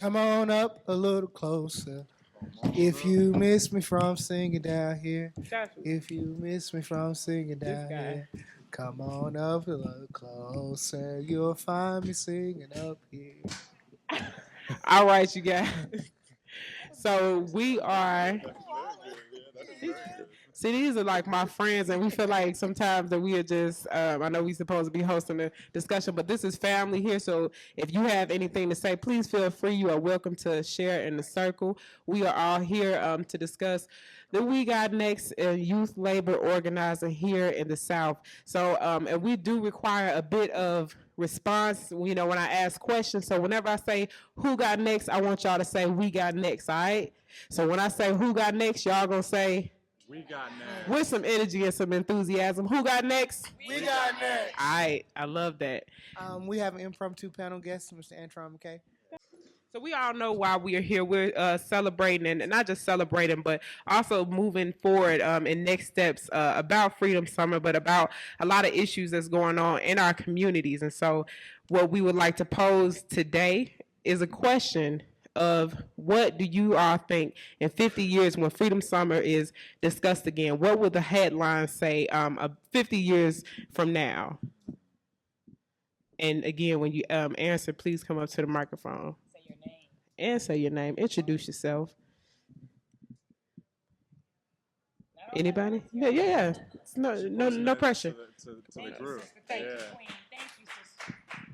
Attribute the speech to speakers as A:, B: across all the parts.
A: Come on up a little closer. If you miss me from singing down here, if you miss me from singing down here, come on up a little closer. You'll find me singing up here.
B: All right, you guys. So we are. See, these are like my friends, and we feel like sometimes that we are just. I know we supposed to be hosting a discussion, but this is family here. So if you have anything to say, please feel free. You are welcome to share in the circle. We are all here to discuss the We Got Next youth labor organizer here in the South. So, and we do require a bit of response, you know, when I ask questions. So whenever I say who got next, I want y'all to say we got next, all right? So when I say who got next, y'all gonna say
C: We got next.
B: with some energy and some enthusiasm. Who got next?
A: We got next.
B: All right, I love that.
A: We have an impromptu panel guest, Mr. Antron McKay.
B: So we all know why we are here. We're celebrating, and not just celebrating, but also moving forward in next steps about Freedom Summer, but about a lot of issues that's going on in our communities. And so, what we would like to pose today is a question of what do you all think in 50 years when Freedom Summer is discussed again? What will the headlines say 50 years from now? And again, when you answer, please come up to the microphone and say your name. Introduce yourself. Anybody? Yeah, yeah, yeah. No pressure.
C: To the group. Yeah.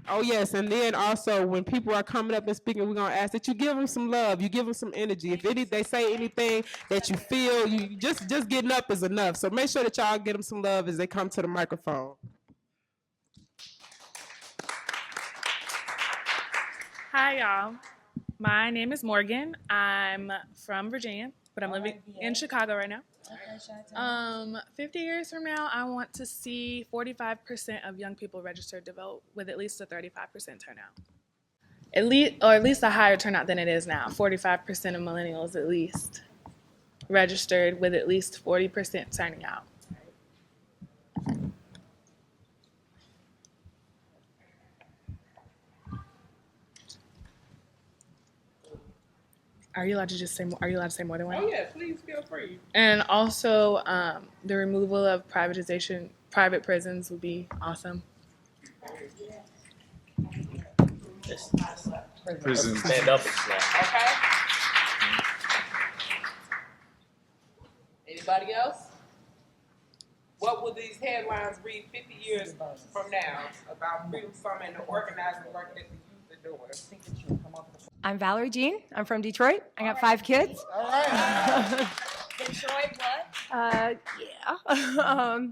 B: Oh yes, and then also when people are coming up and speaking, we're gonna ask that you give them some love, you give them some energy. If they say anything that you feel, you just getting up is enough. So make sure that y'all get them some love as they come to the microphone.
D: Hi, y'all. My name is Morgan. I'm from Virginia, but I'm living in Chicago right now. 50 years from now, I want to see 45% of young people registered to vote with at least a 35% turnout. At least a higher turnout than it is now. 45% of millennials at least registered with at least 40% turning out. Are you allowed to say more than one?
B: Oh yeah, please feel free.
D: And also, the removal of private prisons would be awesome.
C: Prison.
E: Stand up and snap.
B: Okay. Anybody else? What will these headlines read 50 years from now about Freedom Summer and the organizing work that the youth are doing?
F: I'm Valerie Jean. I'm from Detroit. I got 5 kids.
A: All right.
G: Detroit, what?
F: Yeah.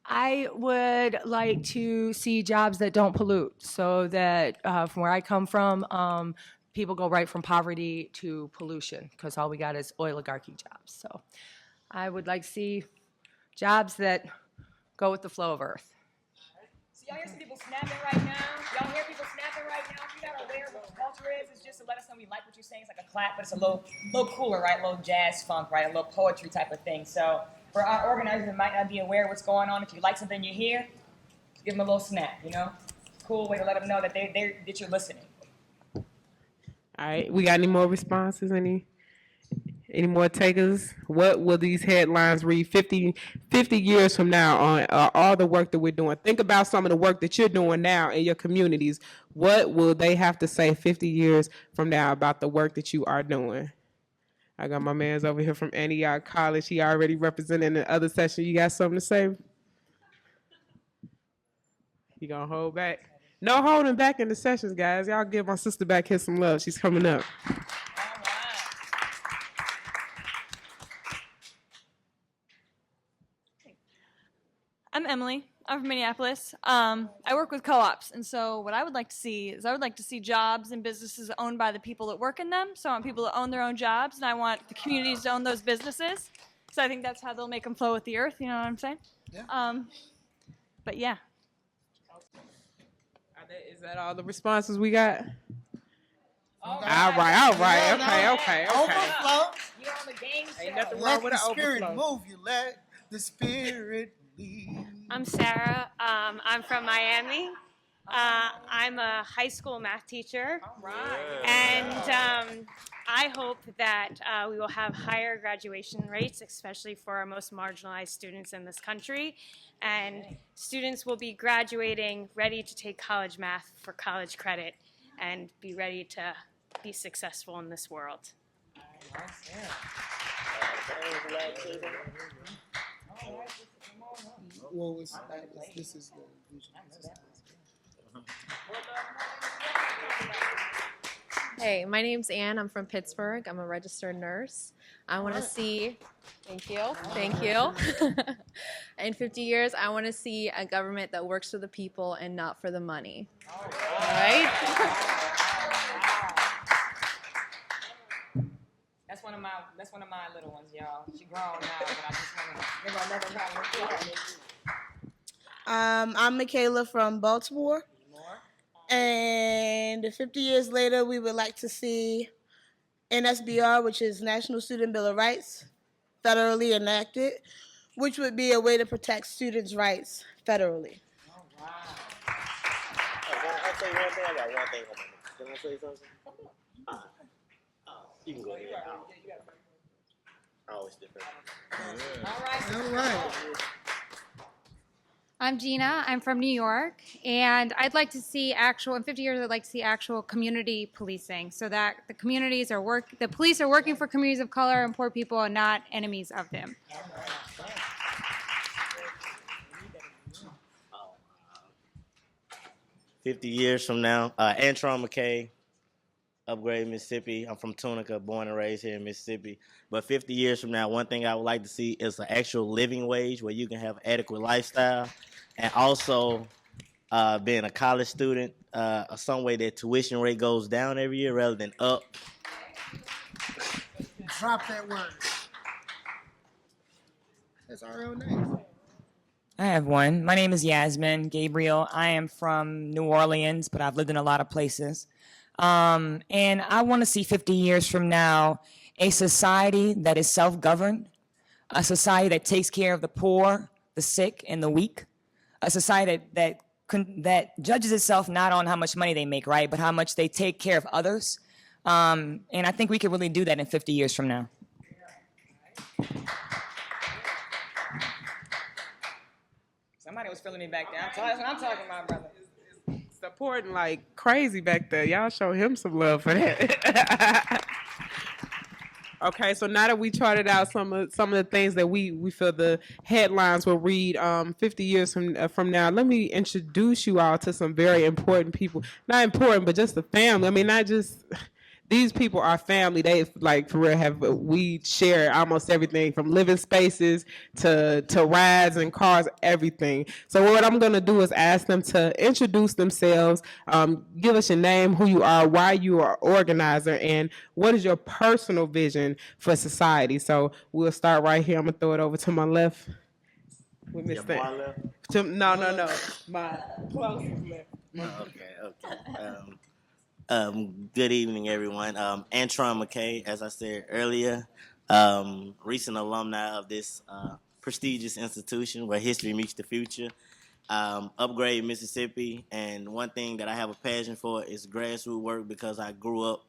F: I would like to see jobs that don't pollute, so that from where I come from, people go right from poverty to pollution because all we got is oligarchy jobs. So I would like to see jobs that go with the flow of earth.
G: So y'all hear some people snapping right now? Y'all hear people snapping right now? If you're not aware of what culture is, it's just to let us know we like what you're saying. It's like a clap, but it's a little cooler, right? A little jazz funk, right? A little poetry type of thing. So for our organizers that might not be aware of what's going on, if you like something you hear, give them a little snap, you know? Cool way to let them know that that you're listening.
B: All right, we got any more responses? Any more takers? What will these headlines read 50 years from now on all the work that we're doing? Think about some of the work that you're doing now in your communities. What will they have to say 50 years from now about the work that you are doing? I got my man's over here from Antioch College. He already represented in the other session. You got something to say? You gonna hold back? No holding back in the sessions, guys. Y'all give my sister back here some love. She's coming up.
H: I'm Emily. I'm from Minneapolis. I work with co-ops, and so what I would like to see is jobs and businesses owned by the people that work in them. So I want people to own their own jobs, and I want the communities to own those businesses. So I think that's how they'll make them flow with the earth. You know what I'm saying?
A: Yeah.
H: But yeah.
B: Is that all the responses we got?
A: All
B: right. Okay.
A: Overflow.
G: You're on the game show.
B: Ain't nothing wrong
A: Let
B: with
A: the
B: an
A: spirit
B: overflow.
A: move you. Let the spirit lead.
I: I'm Sarah. I'm from Miami.
E: I'm a high school math teacher, and I hope that we will have higher graduation rates, especially for our most marginalized students in this country. And students will be graduating ready to take college math for college credit and be ready to be successful in this world.
A: Well, this is
I: Hey, my name's Ann. I'm from Pittsburgh. I'm a registered nurse. I want to see, thank you. In 50 years, I want to see a government that works for the people and not for the money. All right?
G: That's one of my little ones, y'all. She grown now, but I just want to give her another
J: I'm Michaela from Baltimore. And 50 years later, we would like to see NSBR, which is National Student Bill of Rights, federally enacted, which would be a way to protect students' rights federally.
K: I'll say one thing. I got one thing. Can I say something? You can go ahead. I always different.
A: all right.
L: I'm Gina. I'm from New York, and I'd like to see in 50 years, I'd like to see actual community policing, so that the the police are working for communities of color and poor people, and not enemies of them.
K: 50 years from now, Antron McKay, Upgrade, Mississippi. I'm from Tunica, born and raised here in Mississippi. But 50 years from now, one thing I would like to see is an actual living wage where you can have adequate lifestyle, and also being a college student, some way that tuition rate goes down every year rather than up.
A: Drop that word. That's our real name.
M: I have one. My name is Yasmin Gabriel. I am from New Orleans, but I've lived in a lot of places. And I want to see 50 years from now a society that is self-governed, a society that takes care of the poor, the sick, and the weak, a society that judges itself not on how much money they make, right, but how much they take care of others. And I think we could really do that in 50 years from now.
G: Somebody was feeling me back there. That's what I'm talking about, brother.
B: Supporting like crazy back there. Y'all show him some love for that. Okay, so now that we charted out some of the things that we feel the headlines will read 50 years from now, let me introduce you all to some very important people. Not important, but just the family. I mean, not just these people are family. They like for real we share almost everything from living spaces to rides and cars, everything. So what I'm gonna do is ask them to introduce themselves, give us your name, who you are, why you are organizer, and what is your personal vision for society. So we'll start right here. I'm gonna throw it over to my left. With Mr. No. My closest left.
K: Okay. Good evening, everyone. Antron McKay, as I said earlier, recent alumni of this prestigious institution where history meets the future. Upgrade, Mississippi, and one thing that I have a passion for is grassroots work because I grew up,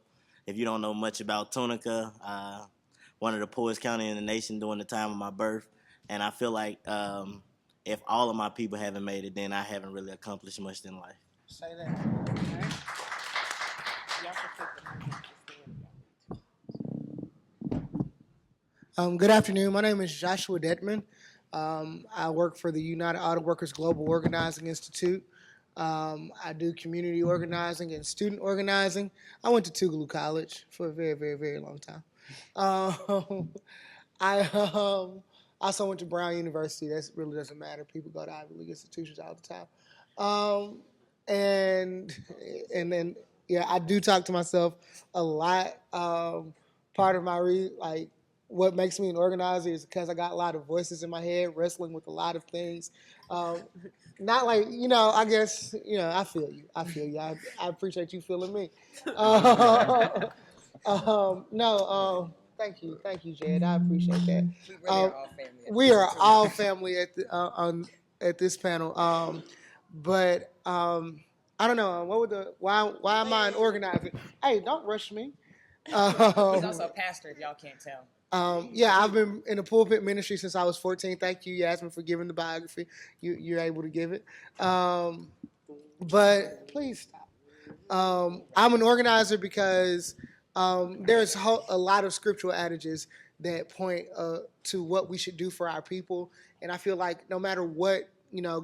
K: if you don't know much about Tunica, one of the poorest counties in the nation during the time of my birth, and I feel like if all of my people haven't made it, then I haven't really accomplished much in life.
A: Say that. Good afternoon. My name is Joshua Detman. I work for the United Auto Workers Global Organizing Institute. I do community organizing and student organizing. I went to Tougaloo College for a very, very, very long time. I also went to Brown University. That really doesn't matter. People go to Ivy League institutions all the time. And then, yeah, I do talk to myself a lot. Part of my what makes me an organizer is because I got a lot of voices in my head, wrestling with a lot of things. Not like, I guess, I feel you. I appreciate you feeling me. Thank you, Jed. I appreciate that. We are all family at this panel. But I don't know. What would why am I an organizer? Hey, don't rush me.
G: He's also a pastor, if y'all can't tell.
A: Yeah, I've been in the pulpit ministry since I was 14. Thank you, Yasmin, for giving the biography. You're able to give it. But please stop. I'm an organizer because there's a lot of scriptural adages that point to what we should do for our people. And I feel like no matter what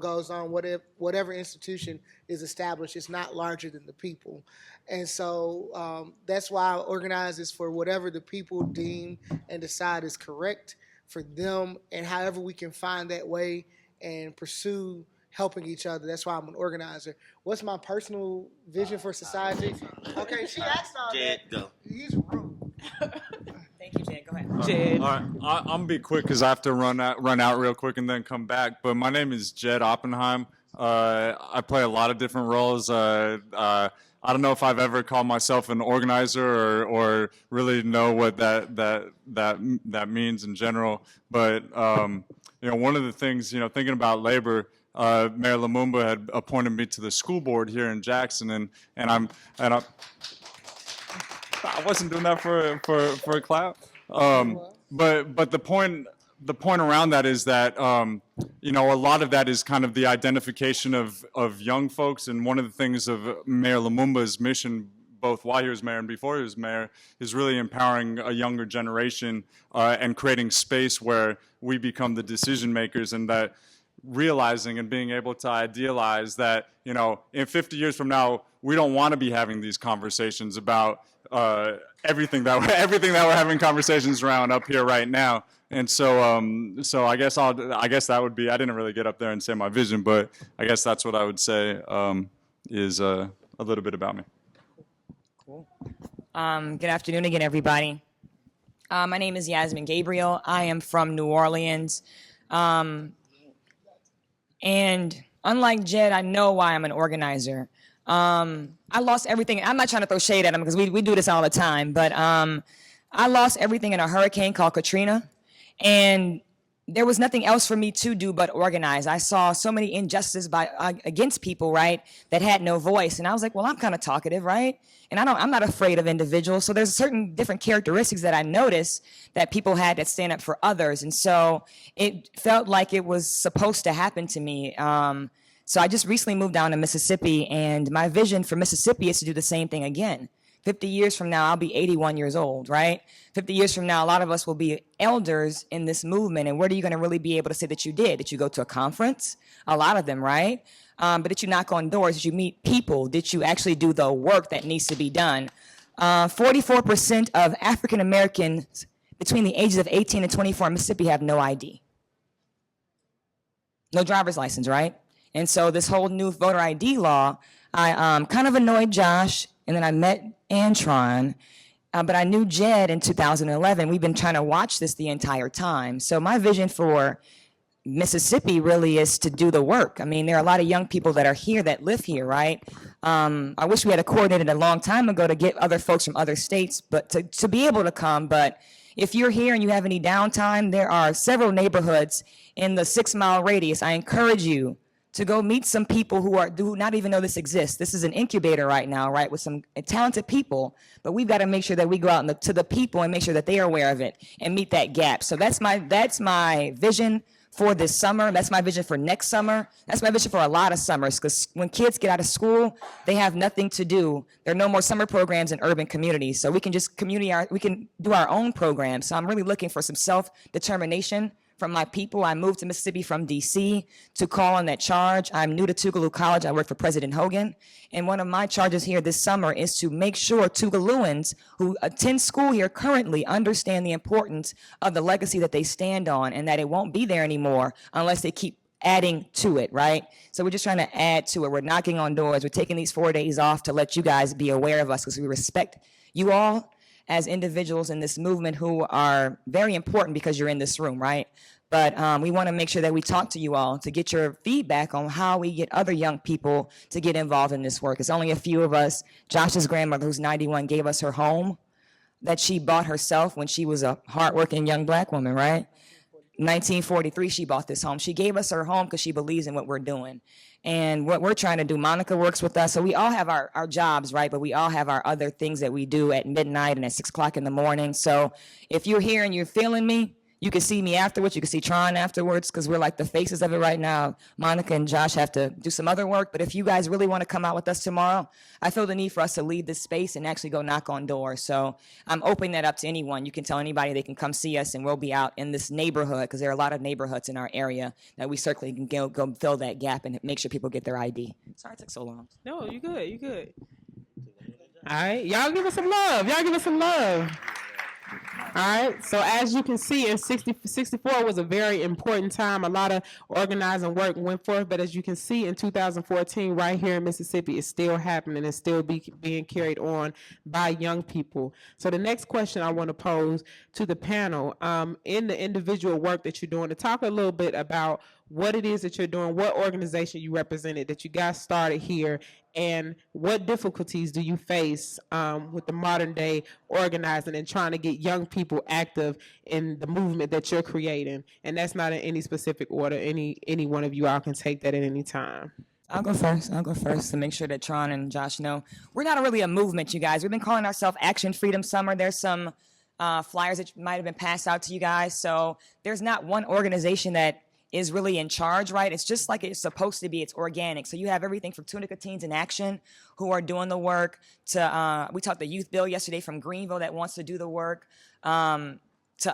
A: goes on, whatever institution is established, it's not larger than the people. And so that's why I organize is for whatever the people deem and decide is correct for them, and however we can find that way and pursue helping each other. That's why I'm an organizer. What's my personal vision for society? Okay, she asked all
K: Jed,
A: that.
K: go.
A: He's rude.
G: Thank you, Jed. Go ahead.
B: Jed.
C: All right, I'm gonna be quick because I have to run out real quick and then come back. But my name is Jed Oppenheim. I play a lot of different roles. I don't know if I've ever called myself an organizer or really know what that means in general. But one of the things, thinking about labor, Mayor Lumumba had appointed me to the school board here in Jackson, and I wasn't doing that for a clap. But the point around that is that a lot of that is kind of the identification of young folks, and one of the things of Mayor Lumumba's mission, both while he was mayor and before he was mayor, is really empowering a younger generation and creating space where we become the decision makers, and that realizing and being able to idealize that in 50 years from now we don't want to be having these conversations about everything that we're having conversations around up here right now. And so I guess that would be, I didn't really get up there and say my vision, but I guess that's what I would say is a little bit about me.
M: Cool. Good afternoon again, everybody. My name is Yasmin Gabriel. I am from New Orleans. And unlike Jed, I know why I'm an organizer. I lost everything. I'm not trying to throw shade at him because we do this all the time, but I lost everything in a hurricane called Katrina, and there was nothing else for me to do but organize. I saw so many injustices against people, right, that had no voice, and I was like, well, I'm kind of talkative, right? And I'm not afraid of individuals, so there's certain different characteristics that I noticed that people had that stand up for others, and so it felt like it was supposed to happen to me. So I just recently moved down to Mississippi, and my vision for Mississippi is to do the same thing again. 50 years from now, I'll be 81 years old, right? 50 years from now, a lot of us will be elders in this movement, and what are you going to really be able to say that you did? Did you go to a conference? A lot of them, right? But did you knock on doors? Did you meet people? Did you actually do the work that needs to be done? 44% of African Americans between the ages of 18 and 24 in Mississippi have no ID. No driver's license, right? And so this whole new voter ID law, I kind of annoyed Josh, and then I met Antron, but I knew Jed in 2011. We've been trying to watch this the entire time. So my vision for Mississippi really is to do the work. I mean, there are a lot of young people that are here that live here, right? I wish we had coordinated a long time ago to get other folks from other states, but to be able to come. But if you're here and you have any downtime, there are several neighborhoods in the 6-mile radius. I encourage you to go meet some people who not even know this exists. This is an incubator right now, right, with some talented people, but we've got to make sure that we go out to the people and make sure that they are aware of it and meet that gap. So that's my vision for this summer. That's my vision for next summer. That's my vision for a lot of summers, because when kids get out of school, they have nothing to do. There are no more summer programs in urban communities, so we can just we can do our own programs. So I'm really looking for some self-determination from my people. I moved to Mississippi from DC to call on that charge. I'm new to Tougaloo College. I work for President Hogan. And one of my charges here this summer is to make sure Tougalooans who attend school here currently understand the importance of the legacy that they stand on, and that it won't be there anymore unless they keep adding to it, right? So we're just trying to add to it. We're knocking on doors. We're taking these 4 days off to let you guys be aware of us, because we respect you all as individuals in this movement who are very important because you're in this room, right? But we want to make sure that we talk to you all to get your feedback on how we get other young people to get involved in this work. It's only a few of us. Josh's grandmother, who's 91, gave us her home that she bought herself when she was a hardworking young black woman, right? 1943, she bought this home. She gave us her home because she believes in what we're doing and what we're trying to do. Monica works with us. So we all have our jobs, right? But we all have our other things that we do at midnight and at 6 o'clock in the morning. So if you're here and you're feeling me, you can see me afterwards. You can see Tron afterwards because we're like the faces of it right now. Monica and Josh have to do some other work. But if you guys really want to come out with us tomorrow, I feel the need for us to leave this space and actually go knock on doors. So I'm opening that up to anyone. You can tell anybody they can come see us, and we'll be out in this neighborhood because there are a lot of neighborhoods in our area that we certainly can go fill that gap and make sure people get their ID. Sorry it took so long.
B: No, you good. You good. All right. Y'all give us some love. Y'all give us some love. All right, so as you can see, in 64 was a very important time. A lot of organizing work went forth, but as you can see in 2014, right here in Mississippi, it's still happening. It's still being carried on by young people. So the next question I want to pose to the panel, in the individual work that you're doing, to talk a little bit about what it is that you're doing, what organization you represented, that you got started here, and what difficulties do you face with the modern day organizing and trying to get young people active in the movement that you're creating? And that's not in any specific order. Any one of you all can take that at any time.
M: I'll go first to make sure that Tron and Josh know. We're not really a movement, you guys. We've been calling ourselves Action Freedom Summer. There's some flyers that might have been passed out to you guys. So there's not one organization that is really in charge, right? It's just like it's supposed to be. It's organic. So you have everything from Tunica Teens in Action, who are doing the work, to we talked the Youth Bill yesterday from Greenville that wants to do the work, to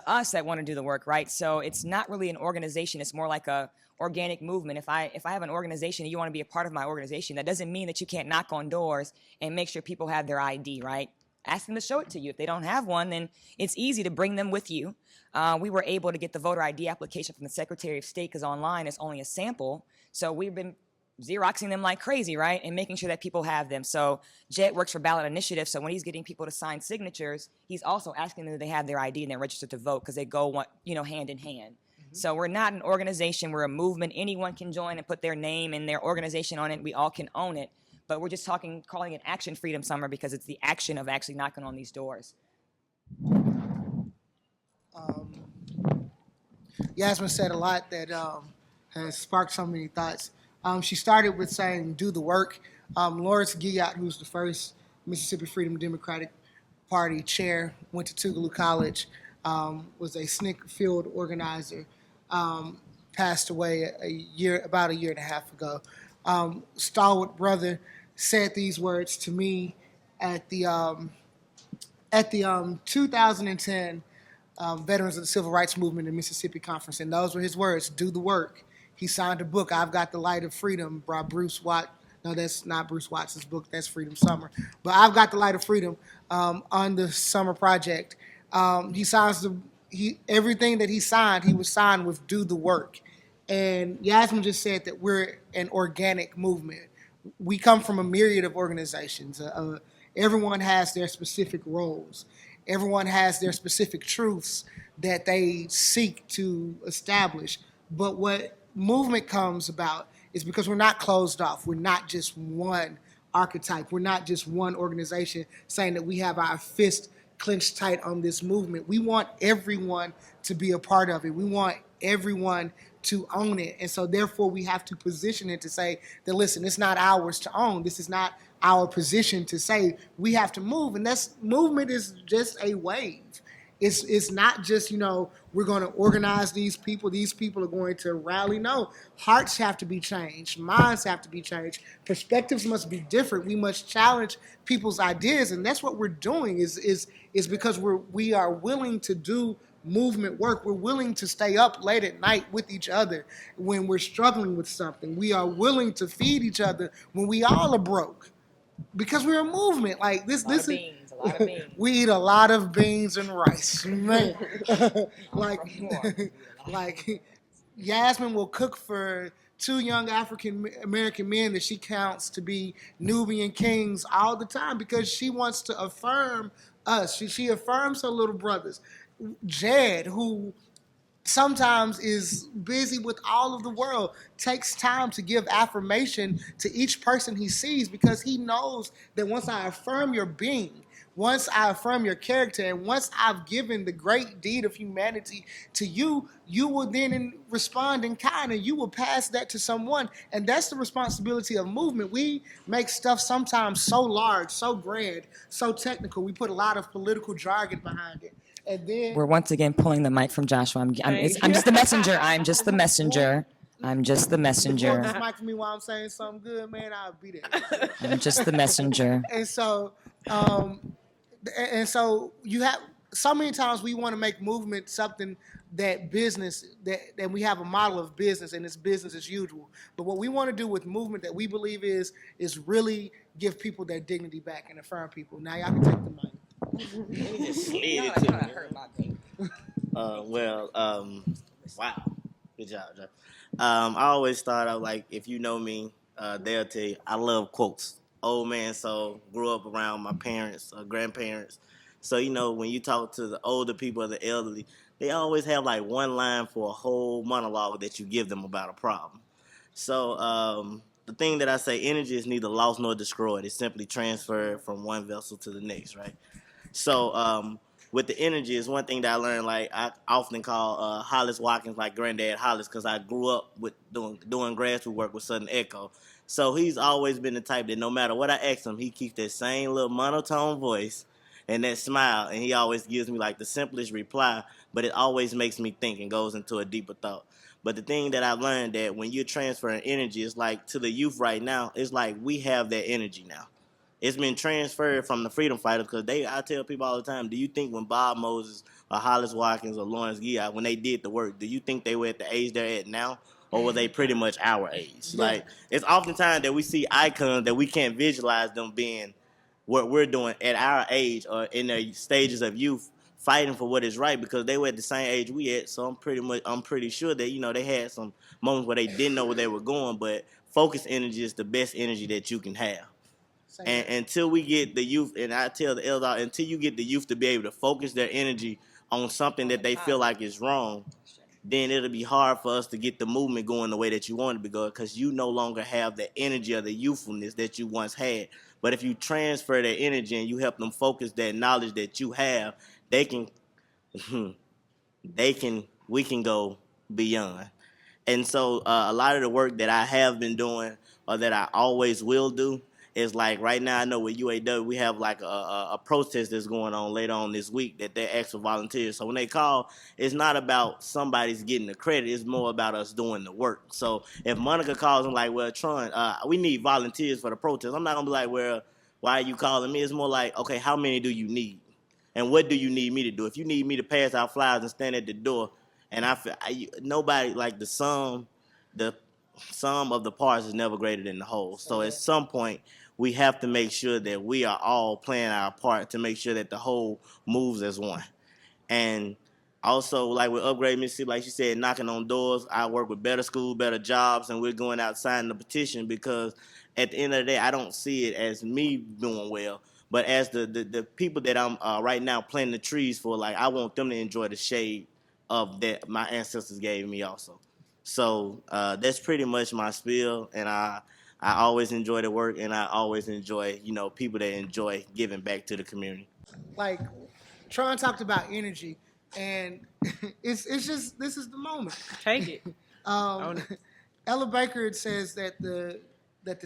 M: us that want to do the work, right? So it's not really an organization. It's more like a organic movement. If I have an organization and you want to be a part of my organization, that doesn't mean that you can't knock on doors and make sure people have their ID, right? Ask them to show it to you. If they don't have one, then it's easy to bring them with you. We were able to get the voter ID application from the Secretary of State because online it's only a sample. So we've been Xeroxing them like crazy, right? And making sure that people have them. So Jet works for Ballot Initiative. So when he's getting people to sign signatures, he's also asking them that they have their ID and they're registered to vote because they go, hand in hand. So we're not an organization. We're a movement. Anyone can join and put their name and their organization on it. We all can own it. But we're just calling it Action Freedom Summer because it's the action of actually knocking on these doors.
A: Yasmin said a lot that has sparked so many thoughts. She started with saying, do the work. Lawrence Guyot, who's the first Mississippi Freedom Democratic Party chair, went to Tougaloo College, was a SNCC field organizer, passed away about a year and a half ago. Stalwart brother said these words to me at the 2010 Veterans of the Civil Rights Movement in Mississippi Conference, and those were his words: "Do the work." He signed a book, "I've Got the Light of Freedom," by Bruce Watt. No, that's not Bruce Watts' book. That's Freedom Summer. But "I've Got the Light of Freedom" on the Summer Project. He signs everything that he signed. He was signed with "Do the work." And Yasmin just said that we're an organic movement. We come from a myriad of organizations. Everyone has their specific roles. Everyone has their specific truths that they seek to establish. But what movement comes about is because we're not closed off. We're not just one archetype. We're not just one organization saying that we have our fist clenched tight on this movement. We want everyone to be a part of it. We want everyone to own it. And so therefore we have to position it to say that, listen, it's not ours to own. This is not our position to say. We have to move. And movement is just a wave. It's not just, we're going to organize these people are going to rally. No, hearts have to be changed. Minds have to be changed. Perspectives must be different. We must challenge people's ideas. And that's what we're doing is because we are willing to do movement work. We're willing to stay up late at night with each other when we're struggling with something. We are willing to feed each other when we all are broke, because we're a movement. Like this
M: A lot of beans.
A: We eat a lot of beans and rice, man. like Yasmin will cook for 2 young African American men that she counts to be Nubian kings all the time because she wants to affirm us. She affirms her little brothers. Jed, who sometimes is busy with all of the world, takes time to give affirmation to each person he sees because he knows that once I affirm your being, once I affirm your character, and once I've given the great deed of humanity to you, you will then respond in kind, and you will pass that to someone. And that's the responsibility of movement. We make stuff sometimes so large, so grand, so technical. We put a lot of political jargon behind it. And then
M: We're once again pulling the mic from Joshua. I'm just the messenger. I'm just the messenger. I'm just the
A: Hold this
M: messenger.
A: mic for me while I'm saying something good, man. I'll be there.
M: I'm just the messenger.
A: And so, you have so many times we want to make movement something that we have a model of business, and it's business as usual. But what we want to do with movement that we believe is really give people their dignity back and affirm people. Now y'all can take the mic.
K: He just slid it to me. Wow. Good job, Joe. I always thought of, like, if you know me, they'll tell you I love quotes. Old man, so grew up around my parents, grandparents. So, you know, when you talk to the older people or the elderly, they always have like one line for a whole monologue that you give them about a problem. So the thing that I say, energy is neither lost nor destroyed. It's simply transferred from one vessel to the next, right? So with the energy, is one thing that I learned. Like, I often call Hollis Watkins like Granddad Hollis, because I grew up with doing grassroots work with Southern Echo. So he's always been the type that no matter what I ask him, he keeps that same little monotone voice and that smile, and he always gives me like the simplest reply, but it always makes me think and goes into a deeper thought. But the thing that I've learned, that when you're transferring energy, it's like to the youth right now, it's like we have that energy now. It's been transferred from the freedom fighters, because I tell people all the time, do you think when Bob Moses or Hollis Watkins or Lawrence Guillot, when they did the work, do you think they were at the age they're at now? Or were they pretty much our age?
A: Yeah.
K: Like, it's oftentimes that we see icons that we can't visualize them being what we're doing at our age or in their stages of youth, fighting for what is right, because they were at the same age we at. So I'm pretty sure that, you know, they had some moments where they didn't know where they were going, but focused energy is the best energy that you can have. And until we get the youth, and I tell the elder, until you get the youth to be able to focus their energy on something that they feel like is wrong, then it'll be hard for us to get the movement going the way that you want it to go, because you no longer have the energy or the youthfulness that you once had. But if you transfer that energy and you help them focus that knowledge that you have, we can go beyond. And so a lot of the work that I have been doing, or that I always will do, is like right now I know with UAW we have like a protest that's going on later on this week that they ask for volunteers. So when they call, it's not about somebody's getting the credit, it's more about us doing the work. So if Monica calls and like, well, Tron, we need volunteers for the protest, I'm not gonna be like, well, why are you calling me? It's more like, okay, how many do you need? And what do you need me to do? If you need me to pass out flyers and stand at the door, and nobody, like the sum of the parts is never greater than the whole. So at some point, we have to make sure that we are all playing our part to make sure that the whole moves as one. And also, like with Upgrade Mississippi, like she said, knocking on doors. I work with Better School, Better Jobs, and we're going out signing the petition, because at the end of the day, I don't see it as me doing well, but as the people that I'm right now planting the trees for. Like, I want them to enjoy the shade of that my ancestors gave me also. So that's pretty much my spiel, and I always enjoy the work, and I always enjoy, you know, people that enjoy giving back to the community.
A: Like, Tron talked about energy, and it's just, this is the moment.
B: Take it.
A: Ella Baker says that the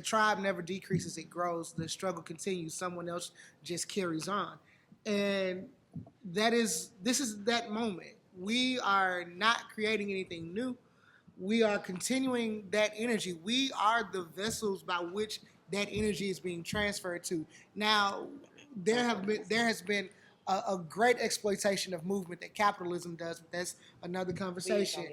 A: tribe never decreases, it grows. The struggle continues. Someone else just carries on. And this is that moment. We are not creating anything new. We are continuing that energy. We are the vessels by which that energy is being transferred to. Now, there has been a great exploitation of movement that capitalism does, but that's another conversation.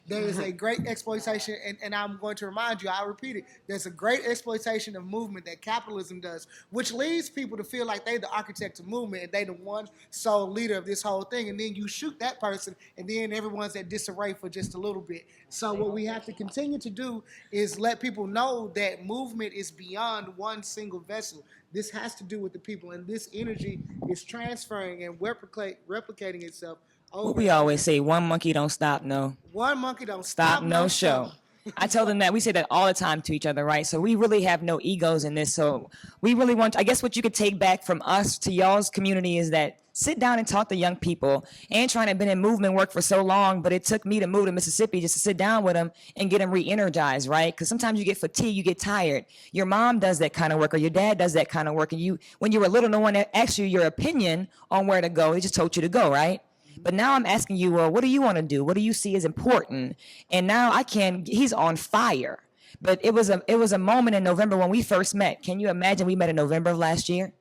A: There is a great exploitation, and I'm going to remind you, I'll repeat it, there's a great exploitation of movement that capitalism does, which leads people to feel like they're the architect of movement and they the one sole leader of this whole thing, and then you shoot that person, and then everyone's at disarray for just a little bit. So what we have to continue to do is let people know that movement is beyond one single vessel. This has to do with the people, and this energy is transferring and replicating itself over.
M: What we always say, one monkey don't stop no.
A: One monkey don't
M: Stop no show. I tell them that. We say that all the time to each other, right? So we really have no egos in this. So we really want, I guess what you could take back from us to y'all's community is that sit down and talk to young people. Antron had been in movement work for so long, but it took me to move to Mississippi just to sit down with them and get them re-energized, right? Because sometimes you get fatigued, you get tired. Your mom does that kind of work, or your dad does that kind of work. And you, when you were little, no one asked you your opinion on where to go. They just told you to go, right? But now I'm asking you, well, what do you want to do? What do you see as important? And now he's on fire. But it was a moment in November when we first met. Can you imagine we met in November of last year?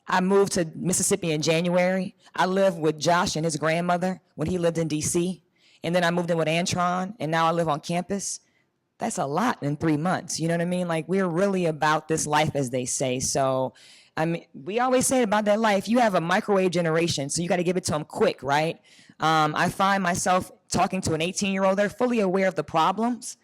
M: I moved to Mississippi in January. I lived with Josh and his grandmother when he lived in DC. And then I moved in with Antron, and now I live on campus. That's a lot in 3 months. You know what I mean? Like, we're really about this life, as they say. So, I mean, we always say about that life, you have a microwave generation, so you got to give it to them quick, right? I find myself talking to an 18-year-old. They're fully aware of the problems.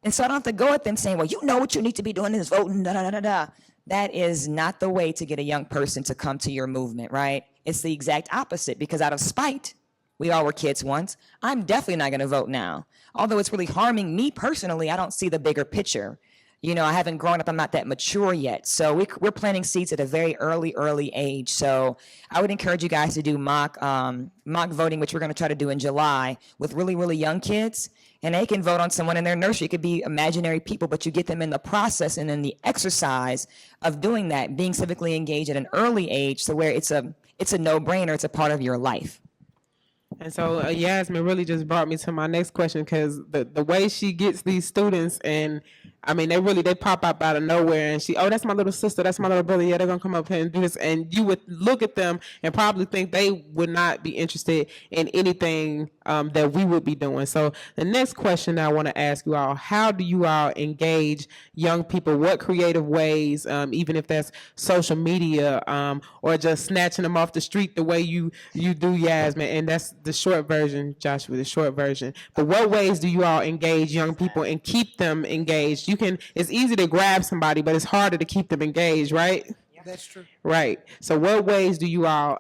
M: And so I don't have to go at them saying, well, you know what you need to be doing is voting, da-da-da-da-da. That is not the way to get a young person to come to your movement, right? It's the exact opposite, because out of spite, we all were kids once, I'm definitely not going to vote now. Although it's really harming me personally, I don't see the bigger picture. You know, I haven't grown up, I'm not that mature yet. So we're planting seeds at a very early age. So I would encourage you guys to do mock voting, which we're going to try to do in July with really young kids. And they can vote on someone in their nursery. It could be imaginary people, but you get them in the process and in the exercise of doing that, being civically engaged at an early age, so where it's a no-brainer, it's a part of your life.
B: And so Yasmin really just brought me to my next question, because the way she gets these students, and I mean, they pop up out of nowhere, and oh, that's my little sister, that's my little brother, yeah, they're gonna come up here and do this, and you would look at them and probably think they would not be interested in anything that we would be doing. So the next question I want to ask you all: how do you all engage young people? What creative ways, even if that's social media, or just snatching them off the street the way you do, Yasmin? And that's the short version, Joshua, the short version. But what ways do you all engage young people and keep them engaged? It's easy to grab somebody, but it's harder to keep them engaged, right?
A: That's true.
B: Right. So what ways do you all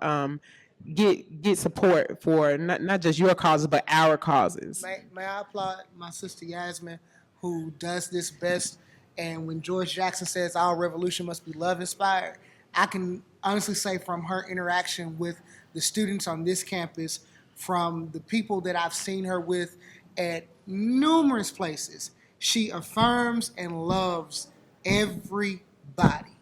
B: get support for not just your causes, but our causes?
A: May I applaud my sister Yasmin, who does this best. And when George Jackson says our revolution must be love inspired, I can honestly say from her interaction with the students on this campus, from the people that I've seen her with at numerous places, she affirms and loves everybody.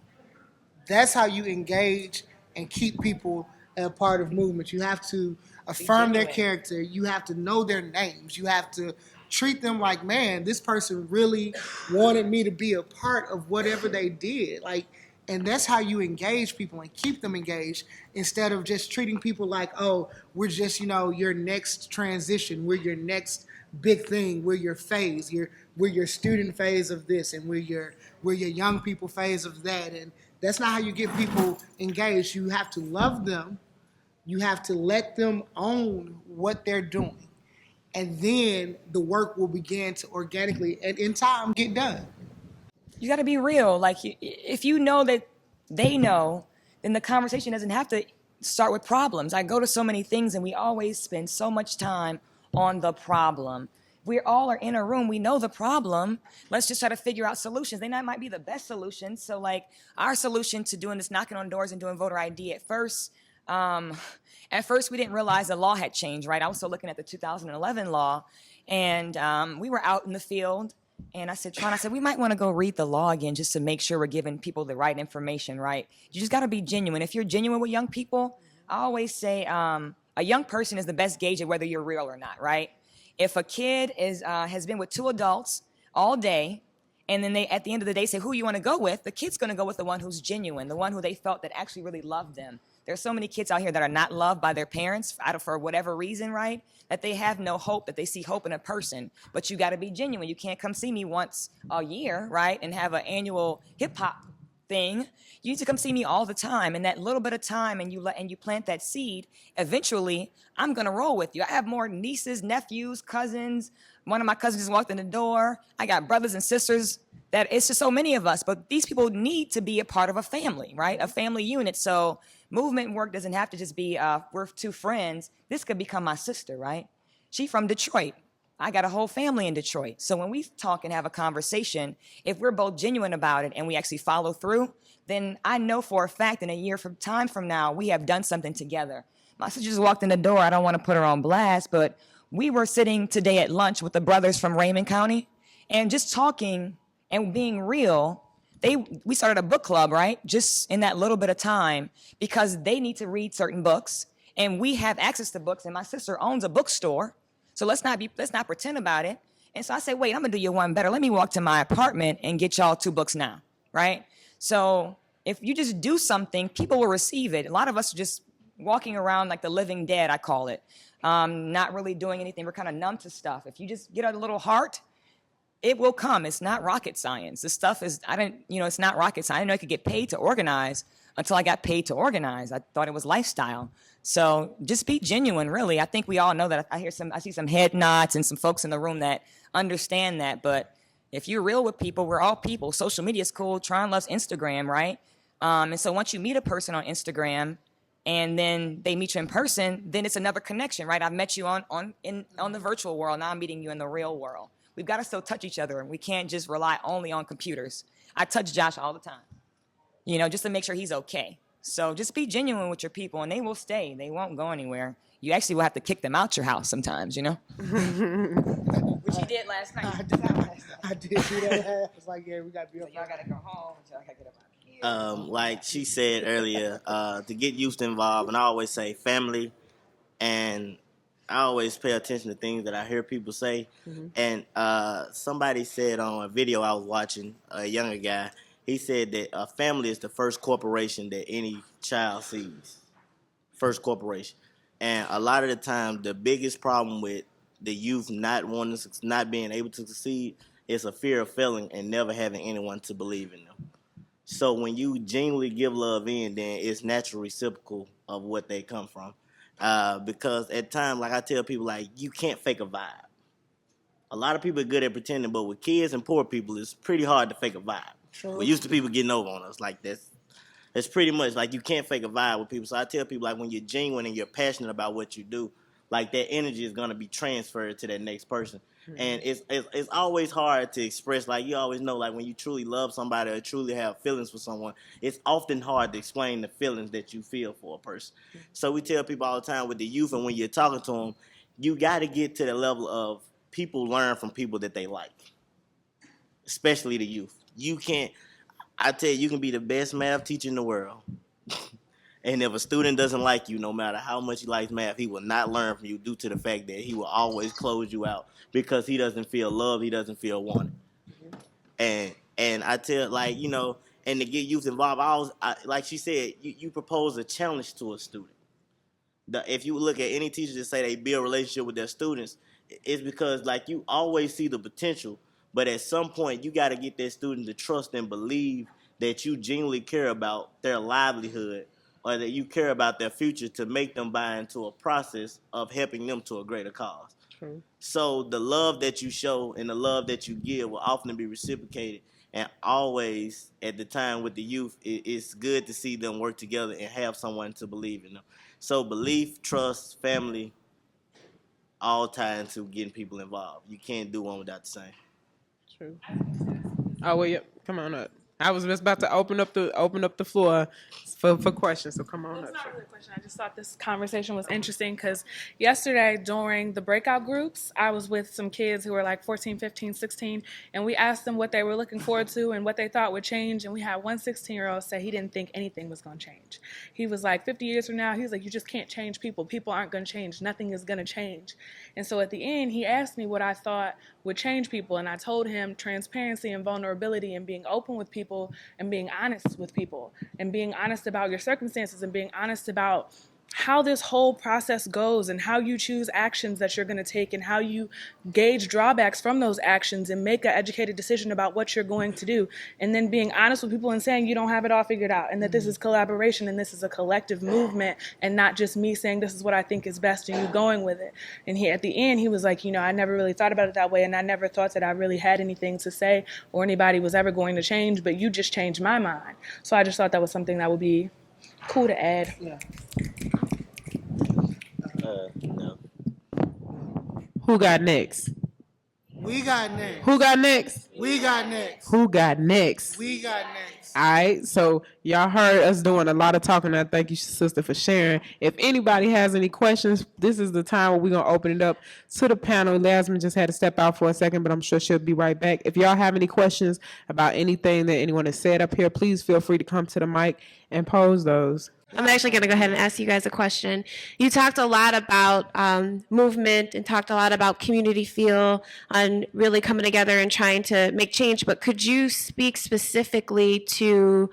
A: That's how you engage and keep people a part of movement. You have to affirm their character. You have to know their names. You have to treat them like, man, this person really wanted me to be a part of whatever they did. And that's how you engage people and keep them engaged, instead of just treating people like, oh, we're just, your next transition. We're your next big thing. We're your phase. We're your student phase of this, and we're your young people phase of that. And that's not how you get people engaged. You have to love them. You have to let them own what they're doing. And then the work will begin to organically and in time get done.
M: You got to be real. Like, if you know that they know, then the conversation doesn't have to start with problems. I go to so many things, and we always spend so much time on the problem. We all are in a room. We know the problem. Let's just try to figure out solutions. They might be the best solutions. So, like, our solution to doing this, knocking on doors and doing voter ID at first, we didn't realize the law had changed, right? I was still looking at the 2011 law, and we were out in the field. And I said, we might want to go read the law again just to make sure we're giving people the right information, right? You just got to be genuine. If you're genuine with young people, I always say a young person is the best gauge of whether you're real or not, right? If a kid has been with two adults all day, and then they, at the end of the day, say, who you want to go with, the kid's going to go with the one who's genuine, the one who they felt that actually really loved them. There's so many kids out here that are not loved by their parents for whatever reason, right? That they have no hope, that they see hope in a person. But you got to be genuine. You can't come see me once a year, right, and have an annual hip-hop thing. You need to come see me all the time. And that little bit of time, and you plant that seed, eventually, I'm going to roll with you. I have more nieces, nephews, cousins. One of my cousins just walked in the door. I got brothers and sisters. That it's just so many of us. But these people need to be a part of a family, right, a family unit. So movement work doesn't have to just be we're two friends. This could become my sister, right? She from Detroit. I got a whole family in Detroit. So when we talk and have a conversation, if we're both genuine about it and we actually follow through, then I know for a fact in a year from time from now, we have done something together. My sister just walked in the door. I don't want to put her on blast, but we were sitting today at lunch with the brothers from Raymond County and just talking and being real. We started a book club, right? Just in that little bit of time because they need to read certain books and we have access to books and my sister owns a bookstore. So let's not pretend about it. And so I said, wait, I'm gonna do you one better. Let me walk to my apartment and get y'all 2 books now, right? So if you just do something, people will receive it. A lot of us are just walking around like the living dead, I call it. Not really doing anything. We're kind of numb to stuff. If you just get a little heart, it will come. It's not rocket science. This stuff is, it's not rocket science. I didn't know I could get paid to organize until I got paid to organize. I thought it was lifestyle. So just be genuine, really. I think we all know that. I see some head nods and some folks in the room that understand that. But if you're real with people, we're all people. Social media is cool. Tron loves Instagram, right? And so once you meet a person on Instagram and then they meet you in person, then it's another connection, right? I've met you on the virtual world. Now I'm meeting you in the real world. We've got to still touch each other, and we can't just rely only on computers. I touch Josh all the time, just to make sure he's okay. So just be genuine with your people, and they will stay. They won't go anywhere. You actually will have to kick them out your house sometimes, Which you did last night.
A: I did do that. I was like, yeah, we got to be up.
M: Y'all got to go home until I got to get up out of here.
K: Like she said earlier, to get youth involved, and I always say family, and I always pay attention to things that I hear people say. Mm-hmm. And somebody said on a video I was watching, a younger guy, he said that a family is the first corporation that any child sees. First corporation. And a lot of the time, the biggest problem with the youth not being able to succeed is a fear of failing and never having anyone to believe in them. So when you genuinely give love in, then it's natural reciprocal of what they come from. Because at times, like I tell people, like, you can't fake a vibe. A lot of people are good at pretending, but with kids and poor people, it's pretty hard to fake a vibe. We're used to people getting over on us like this. It's pretty much like you can't fake a vibe with people. So I tell people, like, when you're genuine and you're passionate about what you do, like, that energy is going to be transferred to that next person. Mm-hmm. And it's always hard to express. Like, you always know, like, when you truly love somebody or truly have feelings for someone, it's often hard to explain the feelings that you feel for a person. Mm-hmm. So we tell people all the time with the youth, and when you're talking to them, you got to get to the level of people learn from people that they like, especially the youth. You can't, I tell you, you can be the best math teacher in the world. And if a student doesn't like you, no matter how much he likes math, he will not learn from you due to the fact that he will always close you out because he doesn't feel loved, he doesn't feel wanted. Mm-hmm. And I tell, like, and to get youth involved, like she said, you propose a challenge to a student. If you look at any teacher that say they build a relationship with their students, it's because, like, you always see the potential, but at some point you got to get that student to trust and believe that you genuinely care about their livelihood or that you care about their future to make them buy into a process of helping them to a greater cause. True. So the love that you show and the love that you give will often be reciprocated. And always at the time with the youth, it's good to see them work together and have someone to believe in them. So belief, trust, family, all tie into getting people involved. You can't do one without the same.
B: True. Oh, well, yep. Come on up. I was just about to open up the floor for questions, so come on up.
D: It's not really a question. I just thought this conversation was interesting because yesterday during the breakout groups, I was with some kids who were like 14, 15, 16, and we asked them what they were looking forward to and what they thought would change, and we had one 16-year-old say he didn't think anything was going to change. He was like, 50 years from now, he was like, you just can't change people. People aren't going to change. Nothing is going to change. And so at the end, he asked me what I thought would change people, and I told him transparency and vulnerability and being open with people and being honest with people and being honest about your circumstances and being honest about how this whole process goes and how you choose actions that you're going to take and how you gauge drawbacks from those actions and make an educated decision about what you're going to do. And then being honest with people and saying you don't have it all figured out and that this is collaboration and this is a collective movement and not just me saying this is what I think is best and you going with it. And at the end, he was like, I never really thought about it that way and I never thought that I really had anything to say or anybody was ever going to change, but you just changed my mind. So I just thought that was something that would be cool to add.
A: Yeah.
K: No.
B: Who got next?
A: We got next.
B: Who got next?
A: We got next.
B: Who got next?
A: We got next.
B: All right, so y'all heard us doing a lot of talking. And I thank you, sister, for sharing. If anybody has any questions, this is the time where we're gonna open it up to the panel. Yasmin just had to step out for a second, but I'm sure she'll be right back. If y'all have any questions about anything that anyone has said up here, please feel free to come to the mic and pose those.
N: I'm actually going to go ahead and ask you guys a question. You talked a lot about movement and talked a lot about community feel and really coming together and trying to make change, but could you speak specifically to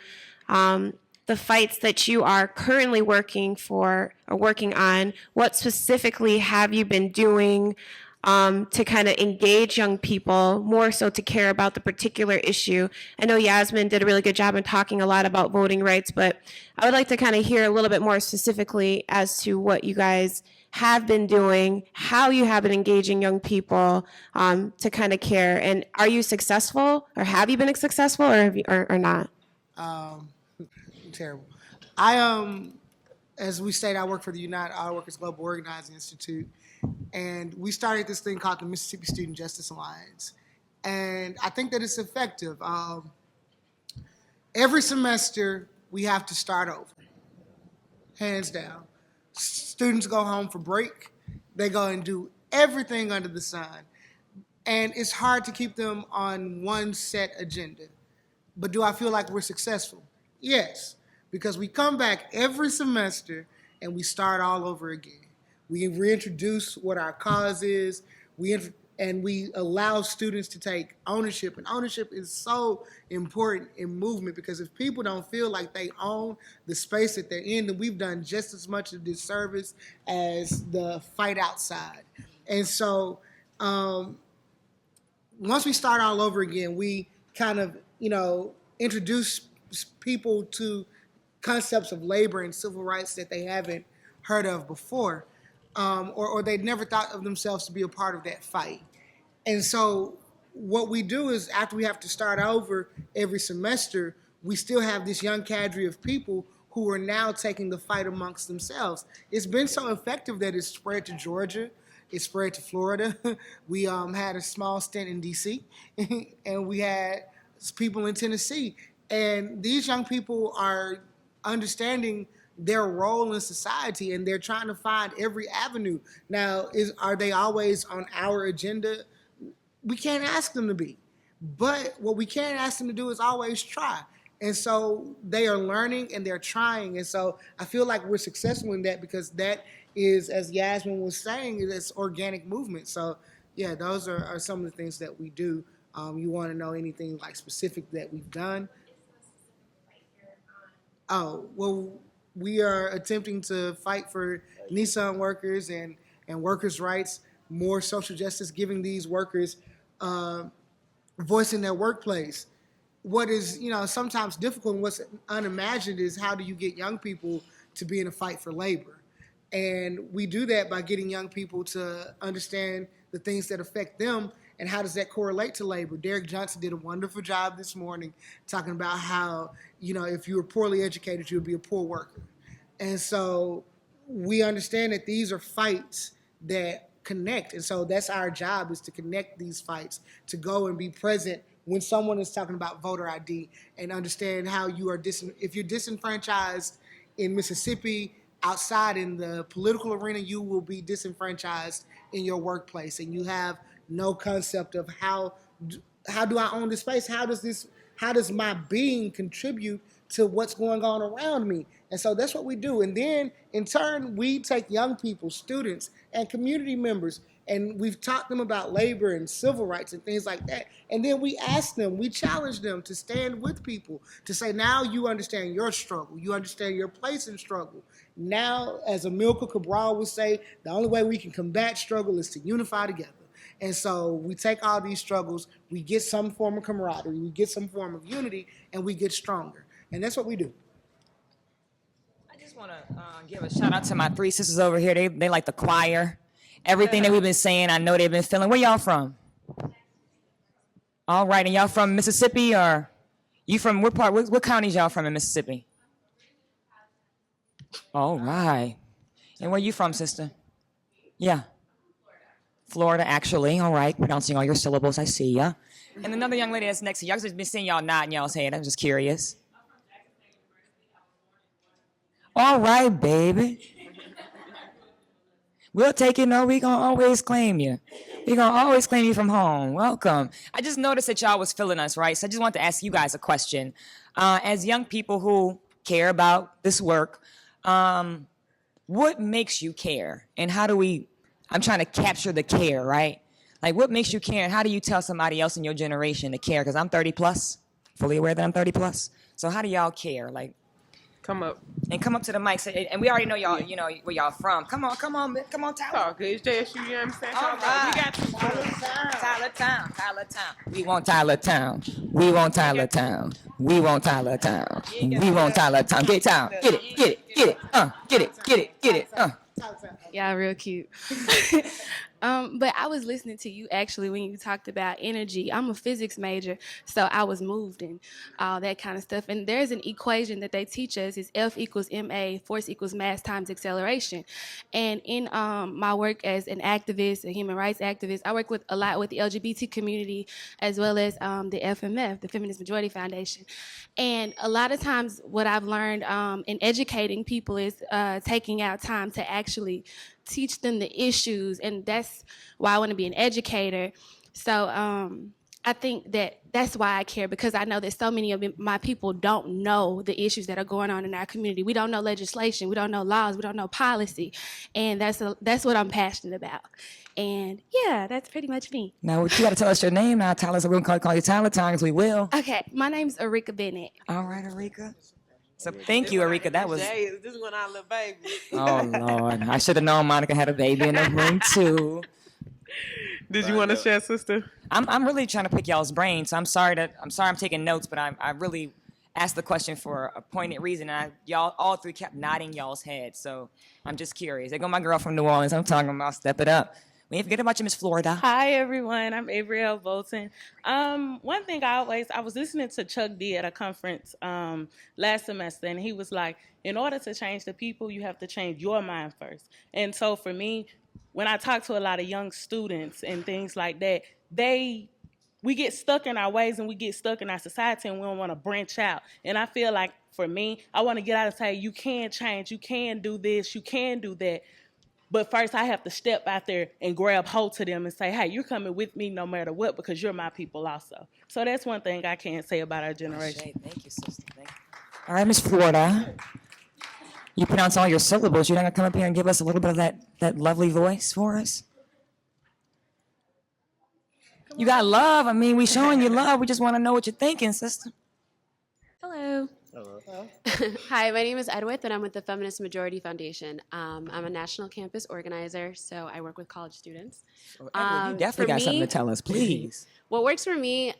N: the fights that you are currently working for or working on? What specifically have you been doing to kind of engage young people, more so to care about the particular issue? I know Yasmin did a really good job in talking a lot about voting rights, but I would like to kind of hear a little bit more specifically as to what you guys have been doing, how you have been engaging young people to kind of care. And are you successful, or have you been successful, or have you, or not?
A: Terrible. As we stated, I work for the United Auto Workers Global Organizing Institute. And we started this thing called the Mississippi Student Justice Alliance. And I think that it's effective. Every semester, we have to start over, hands down. Students go home for break. They go and do everything under the sun. And it's hard to keep them on one set agenda. But do I feel like we're successful? Yes, because we come back every semester and we start all over again. We reintroduce what our cause is, and we allow students to take ownership. And ownership is so important in movement, because if people don't feel like they own the space that they're in, then we've done just as much of disservice as the fight outside. And so once we start all over again, we kind of, introduce people to concepts of labor and civil rights that they haven't heard of before. Or they'd never thought of themselves to be a part of that fight. And so what we do is, after we have to start over every semester, we still have this young cadre of people who are now taking the fight amongst themselves. It's been so effective that it's spread to Georgia, it's spread to Florida. We had a small stint in DC, and we had people in Tennessee. And these young people are understanding their role in society, and they're trying to find every avenue. Now, are they always on our agenda? We can't ask them to be. But what we can ask them to do is always try. And so they are learning and they're trying. And so I feel like we're successful in that, because that is, as Yasmin was saying, it's organic movement. So yeah, those are some of the things that we do. You want to know anything like specific that we've done? Oh, well, we are attempting to fight for Nissan workers and workers' rights, more social justice, giving these workers voice in their workplace. What is, sometimes difficult and what's unimagined is, how do you get young people to be in a fight for labor? And we do that by getting young people to understand the things that affect them, and how does that correlate to labor. Derek Johnson did a wonderful job this morning talking about how, if you were poorly educated, you would be a poor worker. And so we understand that these are fights that connect. And so that's our job, is to connect these fights, to go and be present when someone is talking about voter ID, and understand how you are if you're disenfranchised in Mississippi, outside in the political arena, you will be disenfranchised in your workplace, and you have no concept of how do I own this space? How does my being contribute to what's going on around me? And so that's what we do. And then in turn, we take young people, students, and community members, and we've taught them about labor and civil rights and things like that. And then we ask them, we challenge them to stand with people, to say, now you understand your struggle. You understand your place in struggle. Now, as Amilcar Cabral would say, the only way we can combat struggle is to unify together. And so we take all these struggles, we get some form of camaraderie, we get some form of unity, and we get stronger. And that's what we do.
M: I just want to give a shout out to my three sisters over here. They like the choir. Everything that we've been saying, I know they've been feeling. Where y'all from? All right, and y'all from Mississippi, or you from what part? What counties y'all from in Mississippi? All right. And where you from, sister? Yeah. Florida, actually. All right, pronouncing all your syllables. I see ya. And another young lady that's next to you. I've just been seeing y'all nodding y'all's head. I'm just curious. All right, baby. We'll take it. No, we gonna always claim you. We gonna always claim you from home. Welcome. I just noticed that y'all was feeling us, right? So I just want to ask you guys a question. As young people who care about this work, what makes you care? And how do we, I'm trying to capture the care, right? Like, what makes you care, and how do you tell somebody else in your generation to care? Because I'm 30 plus, fully aware that I'm 30 plus. So how do y'all care? Like,
B: come up
M: to the mic. Say, and we already know y'all, you know where y'all from. Come on, Tyler.
B: Talk good. It's JSU, you understand?
M: All right.
B: We got you.
M: Tyler Town. We want Tyler Town. We want Tyler Town. We want Tyler Town. We want Tyler Town. Get town. Get it. Get it.
O: Y'all real cute. But I was listening to you actually when you talked about energy. I'm a physics major, so I was moved and all that kind of stuff. And there's an equation that they teach us is F equals ma, force equals mass times acceleration. And in my work as an activist, a human rights activist, I work a lot with the LGBT community as well as the FMF, the Feminist Majority Foundation. And a lot of times what I've learned in educating people is taking out time to actually teach them the issues, and that's why I want to be an educator. So I think that's why I care, because I know that so many of my people don't know the issues that are going on in our community. We don't know legislation, we don't know laws, we don't know policy, and that's what I'm passionate about. And yeah, that's pretty much me.
M: Now, you got to tell us your name now, Tyler, so we're going to call you Tyler Times. We will.
O: Okay, my name's Arika Bennett.
M: All right, Arika. So thank you, Arika. That was.
B: This one our little baby.
M: Oh Lord, I should have known Monica had a baby in the room too.
B: Did you want to share, sister?
M: I'm really trying to pick y'all's brains. So I'm sorry I'm taking notes, but I really asked the question for a pointed reason, and y'all all three kept nodding y'all's heads. So I'm just curious. There go my girl from New Orleans. I'm talking about step it up. We ain't forget about you, Miss Florida.
P: Hi, everyone. I'm Avriel Bolton. One thing I was listening to Chuck D at a conference last semester, and he was like, in order to change the people, you have to change your mind first. And so for me, when I talk to a lot of young students and things like that, we get stuck in our ways and we get stuck in our society, and we don't want to branch out. And I feel like for me, I want to get out and say, you can change, you can do this, you can do that. But first, I have to step out there and grab hold to them and say, hey, you're coming with me no matter what, because you're my people also. So that's one thing I can say about our generation.
M: Thank you, sister. Thank you. All right, Miss Florida. You pronounce all your syllables. You're not going to come up here and give us a little bit of that lovely voice for us? You got love. I mean, we showing you love. We just want to know what you're thinking, sister.
Q: Hello. Hi, my name is Edwith, and I'm with the Feminist Majority Foundation. I'm a national campus organizer, so I work with college students.
M: You definitely got something to tell us, please.
Q: What works for me,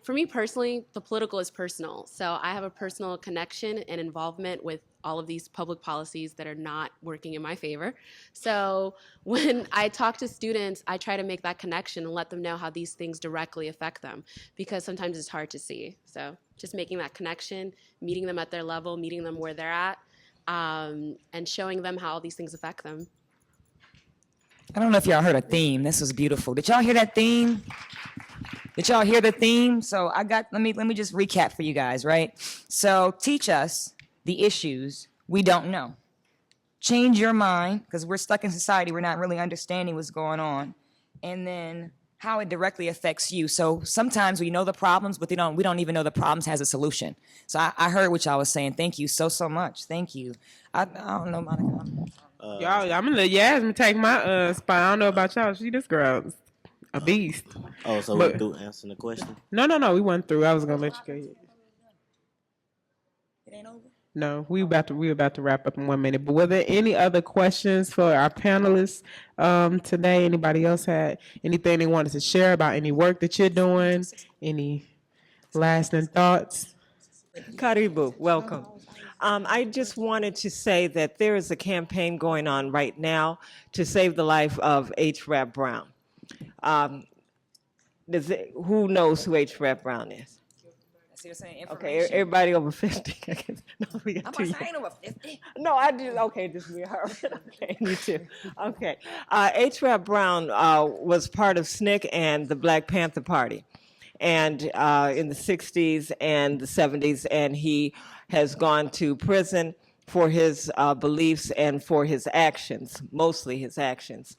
Q: for me personally, the political is personal. So I have a personal connection and involvement with all of these public policies that are not working in my favor. So when I talk to students, I try to make that connection and let them know how these things directly affect them, because sometimes it's hard to see. So just making that connection, meeting them at their level, meeting them where they're at, and showing them how all these things affect them.
M: I don't know if y'all heard a theme. This was beautiful. Did y'all hear that theme? Did y'all hear the theme? So let me just recap for you guys, right? So teach us the issues we don't know. Change your mind, because we're stuck in society. We're not really understanding what's going on. And then how it directly affects you. So sometimes we know the problems, but we don't even know the problems has a solution. So I heard what y'all was saying. Thank you so much. Thank you. I don't know, Monica.
B: Y'all, I'm gonna let Yasmin take my spot. I don't know about y'all. This girl's a beast.
K: Oh, so we're through answering the question?
B: No. We went through. I was gonna let you go ahead.
M: It ain't over?
B: No, we about to wrap up in 1 minute. But were there any other questions for our panelists today? Anybody else had anything they wanted to share about any work that you're doing? Any lasting thoughts?
R: Karibu, welcome. I just wanted to say that there is a campaign going on right now to save the life of H. Rap Brown. Who knows who H. Rap Brown is?
M: See, you're saying
R: Okay,
M: information.
R: everybody over 50. No, we got
M: I'm
R: two
M: about to say, I
R: young.
M: ain't over 50.
R: No, I just, okay, just be her. Okay, me too. Okay. H. Rap Brown was part of SNCC and the Black Panther Party, and in the 60s and the 70s, and he has gone to prison for his beliefs and for his actions, mostly his actions.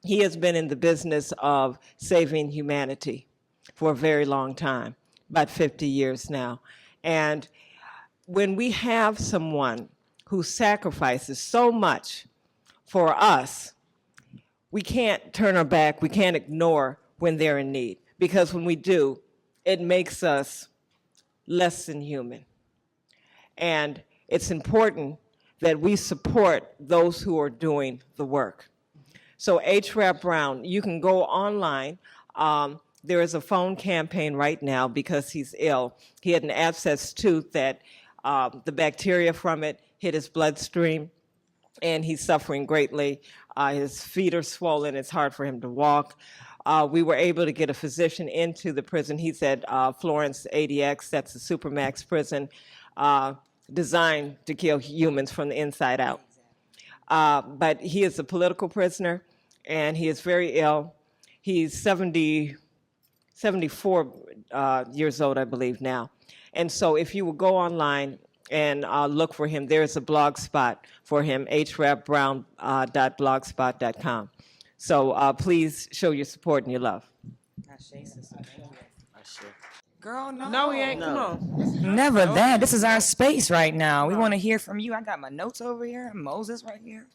R: He has been in the business of saving humanity for a very long time, about 50 years now. And when we have someone who sacrifices so much for us, we can't turn our back, we can't ignore when they're in need, because when we do, it makes us less than human. And it's important that we support those who are doing the work. So H. Rap Brown, you can go online. There is a phone campaign right now because he's ill. He had an abscess tooth that the bacteria from it hit his bloodstream, and he's suffering greatly. His feet are swollen. It's hard for him to walk. We were able to get a physician into the prison. He's at Florence ADX. That's a supermax prison designed to kill humans from the inside out. But he is a political prisoner, and he is very ill. He's 74 years old, I believe, now. And so if you will go online and look for him, there's a blog spot for him, hrapbrown.blogspot.com. So please show your support and your love.
M: Girl, no.
B: No, we ain't. Come on.
M: Never that. This is our space right now. We want to hear from you. I got my notes over here. Moses right here.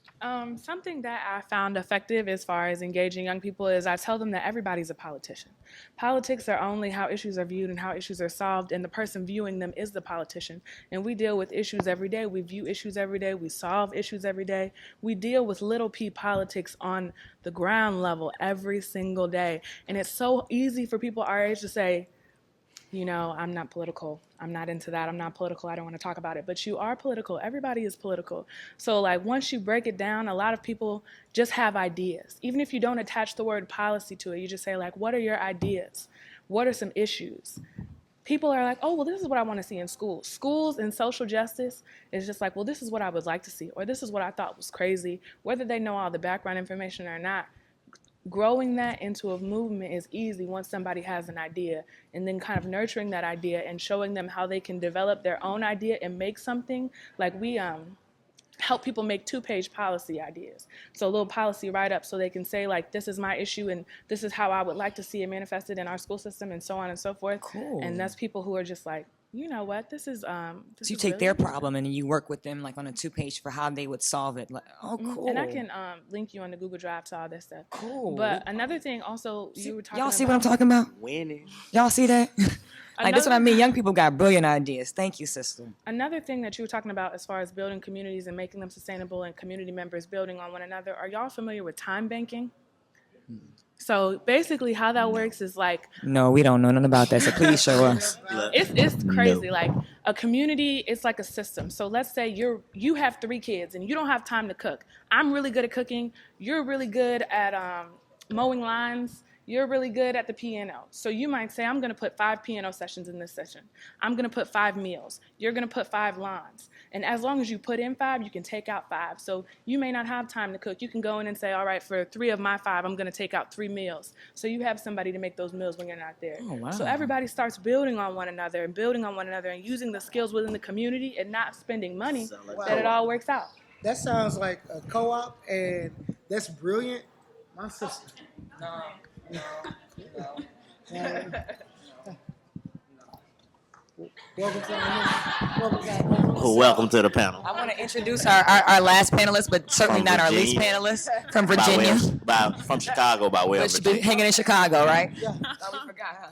D: Something that I found effective as far as engaging young people is I tell them that everybody's a politician. Politics are only how issues are viewed and how issues are solved, and the person viewing them is the politician. And we deal with issues every day. We view issues every day. We solve issues every day. We deal with little p politics on the ground level every single day. And it's so easy for people our age to say, you know, I'm not political. I'm not into that. I'm not political. I don't want to talk about it. But you are political. Everybody is political. So like once you break it down, a lot of people just have ideas. Even if you don't attach the word policy to it, you just say like, what are your ideas? What are some issues? People are like, oh, well, this is what I want to see in schools. Schools and social justice is just like, well, this is what I would like to see, or this is what I thought was crazy, whether they know all the background information or not. Growing that into a movement is easy once somebody has an idea, and then kind of nurturing that idea and showing them how they can develop their own idea and make something. Like we help people make 2-page policy ideas. So a little policy write-up so they can say like, this is my issue and this is how I would like to see it manifested in our school system and so on and so forth.
M: Cool.
D: And that's people who are just like, you know what, this is
M: So you take their problem and you work with them like on a 2-page for how they would solve it. Like, oh, cool.
D: And I can link you on the Google Drive to all that stuff.
M: Cool.
D: But another thing also you were talking
M: Y'all
D: about.
M: see what I'm talking about?
K: Winning.
M: Y'all see that? Like, that's what I mean. Young people got brilliant ideas. Thank you, sister.
D: Another thing that you were talking about as far as building communities and making them sustainable and community members building on one another, are y'all familiar with time banking? So basically how that works is like,
M: No, we don't know nothing about that, so please show us.
D: it's crazy. Like a community, it's like a system. So let's say you have 3 kids and you don't have time to cook. I'm really good at cooking. You're really good at mowing lines. You're really good at the piano. So you might say, I'm going to put 5 piano sessions in this session. I'm going to put 5 meals. You're going to put 5 lines. And as long as you put in 5, you can take out 5. So you may not have time to cook. You can go in and say, all right, for 3 of my 5, I'm going to take out 3 meals. So you have somebody to make those meals when you're not there.
M: Oh, wow.
D: So everybody starts building on one another and building on one another and using the skills within the community and not spending money, that it all works out.
A: That sounds like a co-op, and that's brilliant. My sister.
M: No.
K: Welcome to the panel.
M: I want to introduce our last panelist, but certainly
K: From
M: not our least
K: Virginia.
M: panelist, from Virginia.
K: From Chicago, by way of
M: But she been
K: Virginia.
M: hanging in Chicago, right? Oh, we forgot, huh?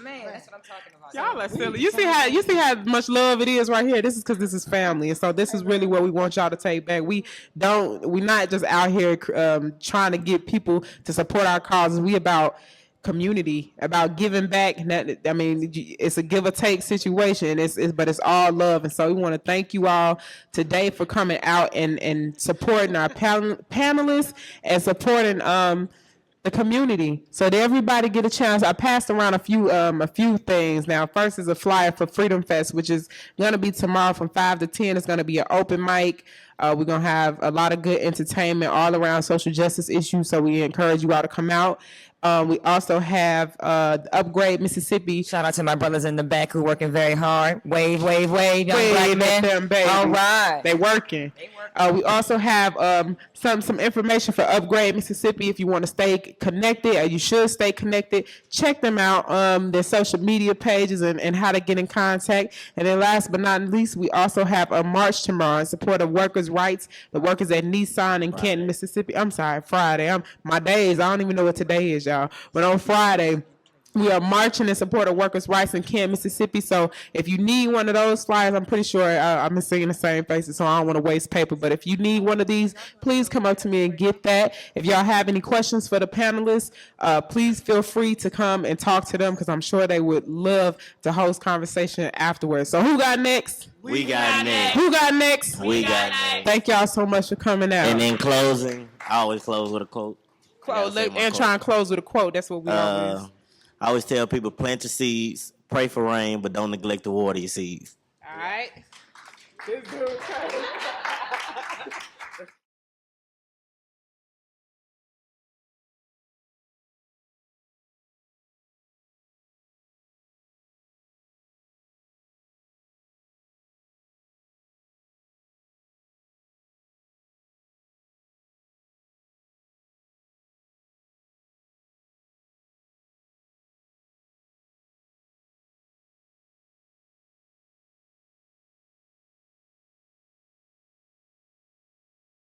M: Man, that's what I'm talking about.
B: Y'all are silly. You see how much love it is right here. This is because this is family, and so this is really what we want y'all to take back. We're not just out here trying to get people to support our causes. We about community, about giving back. I mean, it's a give or take situation. But it's all love, and so we want to thank you all today for coming out and supporting our panelists and supporting the community, so that everybody get a chance. I passed around a few things. Now, first is a flyer for Freedom Fest, which is going to be tomorrow from 5 to 10. It's going to be an open mic. We're going to have a lot of good entertainment all around social justice issues, so we encourage you all to come out. We also have Upgrade Mississippi.
M: Shout out to my brothers in the back who working very hard. Wave, wave, wave, young black
B: Wave
M: men.
B: at them, baby.
M: All right.
B: They working. We also have some information for Upgrade Mississippi. If you want to stay connected, or you should stay connected, check them out. Their social media pages and how to get in contact. And then last but not least, we also have a march tomorrow in support of workers' rights. The workers at Nissan in Canton, Mississippi. I'm sorry, Friday. My days. I don't even know what today is, y'all. But on Friday, we are marching in support of workers' rights in Canton, Mississippi. So if you need one of those flyers, I'm pretty sure I've been seeing the same faces, so I don't want to waste paper. But if you need one of these, please come up to me and get that. If y'all have any questions for the panelists, please feel free to come and talk to them, because I'm sure they would love to host conversation afterwards. So who got next?
K: We got next.
B: Who got next?
K: We got next.
B: Thank y'all so much for coming out.
K: And in closing, I always close with a quote.
B: And try and close with a quote. That's what we always.
K: I always tell people, plant your seeds, pray for rain, but don't neglect to water your seeds.
B: All right.